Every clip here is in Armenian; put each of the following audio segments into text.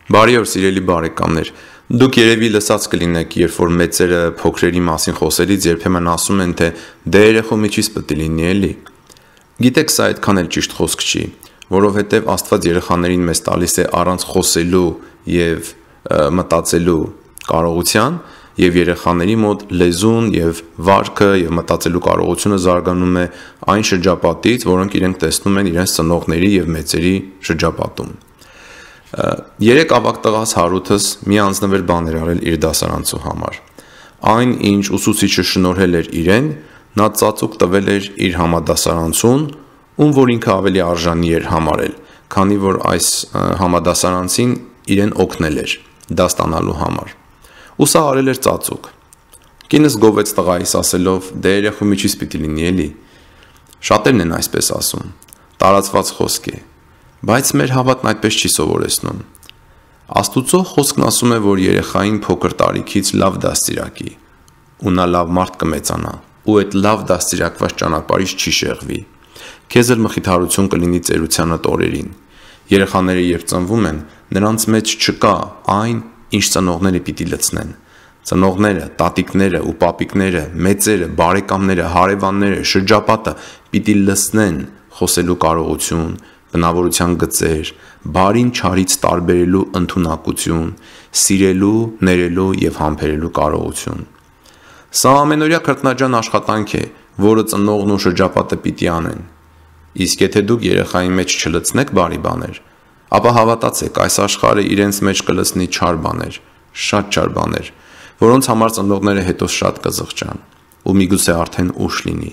Բարի օր, սիրելի բարեկամներ։ Դուք երևի լսած կլինեք, երբ որ մեծերը փոքրերի մասին խոսելիս երբեմն ասում են, թե դե երեխու միջից պետք է լինի էլի։ Գիտեք, սա այդքան էլ ճիշտ խոսք չի, որովհետև Աստված երեխաներին մեզ տալիս է առանց խոսելու եւ մտածելու կարողության, եւ երեխաների մոտ լեզուն եւ վարքը եւ մտածելու կարողությունը զարգանում է այն շրջապատից, որոնք իրենք տեսնում են իրենց ծնողների եւ մեծերի շրջապատում։ Երեք ավագ տղաս Հարութս մի անձնվեր բան էր արել իր դասարանցու համար։ Այն, ինչ ուսուցիչը շնորհել էր իրեն, նա ծածուկ տվել էր իր համադասարանցուն, ում որ ինքը ավելի արժանի էր համարել, քանի որ այս համադասարանցին իրեն օգնել էր դա ստանալու համար։ Ու սա արել էր ծածուկ։ Կինս գովեց տղայիս ասելով, դե երեխու միջից պիտի լինի էլի։ Շատերն են այսպես ասում, տարածված խոսք է, բայց մեր հավատն այդպես չի սովորեցնում։ Աստուծո խոսքն ասում է, որ երեխային փոքր տարիքից լավ դաստիարակի, ու նա լավ մարդ կմեծանա, ու այդ լավ դաստիարակված ճանապարհից չի շեղվի։ Քեզ էլ մխիթարություն կլինի ծերությանդ օրերին։ Երեխաները երբ ծնվում են, նրանց մեջ չկա այն, ինչ ծնողները պիտի լցնեն։ Ծնողները, տատիկները ու պապիկները, մեծերը, բարեկամները, հարևանները, շրջապատը պիտի լցնեն խոսելու կարողություն, բնավորության գծեր, բարին չարից տարբերելու ընդունակություն, սիրելու, ներելու եւ համբերելու կարողություն։ Սա ամենօրյա քրտնաջան աշխատանք է, որը ծնողն ու շրջապատը պիտի անեն։ Իսկ եթե դուք երեխայի մեջ չլցնեք բարի բաներ, ապա հավատացեք, այս աշխարհը իրենց մեջ կլցնի չար բաներ, շատ չար բաներ, որոնց համար ծնողները հետո շատ կզղջան, ու միգուցե արդեն ուշ լինի։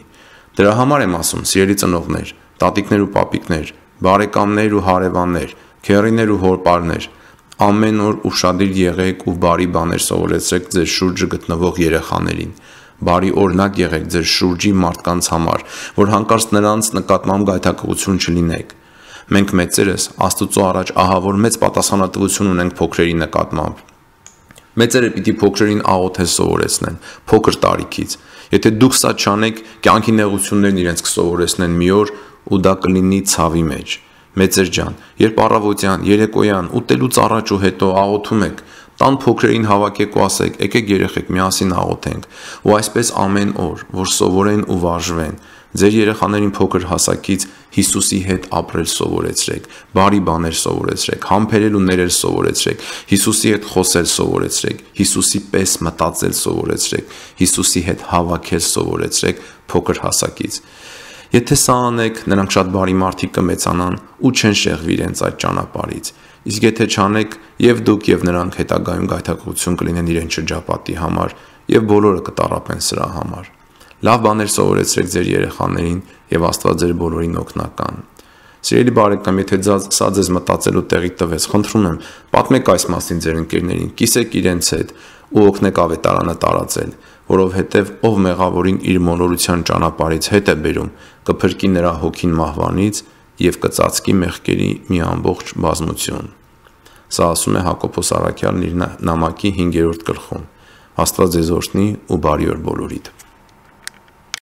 Դրա համար եմ ասում, սիրելի ծնողներ, տատիկներ ու պապիկներ, բարեկամներ ու հարևաններ, քեռիներ ու հորպարներ, ամեն օր ուշադիր եղեք ու բարի բաներ սովորեցրեք ձեր շուրջը գտնվող երեխաներին։ Բարի օրինակ եղեք ձեր շուրջի մարդկանց համար, որ հանկարծ նրանց նկատմամբ գայթակղություն չլինեք։ Մենք մեծերս Աստծո առաջ ահավոր մեծ պատասխանատվություն ունենք փոքրերի նկատմամբ։ Մեծերը պիտի փոքրերին աղոթել սովորեցնեն փոքր տարիքից։ Եթե դուք սա չանեք, կյանքի նեղություններն իրենց կսովորեցնեն մի օր ու դա կլինի ցավի մեջ։ Մեծեր ջան, երբ առավոտյան, երեկոյան, ուտելուց առաջ ու հետո աղոթում եք, տան փոքրերին հավաքեք ու ասեք, եկեք երեխեք միասին աղոթենք, ու այսպես ամեն օր, որ սովորեն ու վարժվեն։ Ձեր երեխաներին փոքր հասակից Հիսուսի հետ ապրել սովորեցրեք, բարի բաներ սովորեցրեք, համբերել ու ներել սովորեցրեք, Հիսուսի հետ խոսել սովորեցրեք, Հիսուսի պես մտածել սովորեցրեք, Հիսուսի հետ հավաքել սովորեցրեք փոքր հասակից։ Եթե սա անեք, նրանք շատ բարի մարդիկ կմեծանան ու չեն շեղվի իրենց այդ ճանապարհից։ Իսկ եթե չանեք, եւ դուք եւ նրանք հետագայում գայթակղություն կլինեն իրենց շրջապատի համար եւ բոլորը կտառապեն սրա համար։ Լավ բաներ սովորեցրեք ձեր երեխաներին եւ Աստված ձեր բոլորին օգնական։ Սիրելի բարեկամ, եթե սա ձեզ մտածելու տեղի տվեց, խնդրում եմ, պատմեք այս մասին ձեր ընկերներին, կիսեք իրենց հետ ու օգնեք ավետարանը տարածել, որովհետեւ ով մեղավորին իր մոլորության ճանապարհից հետ է բերում, կփրկի նրա հոգին մահվանից եւ կծածկի մեղքերի մի ամբողջ բազմություն։ Սա ասում է Հակոբոս Առաքյալն իր նամակի 5-րդ գլխում։ Աստված ձեզ օրհնի ու բարի օր բոլորիդ։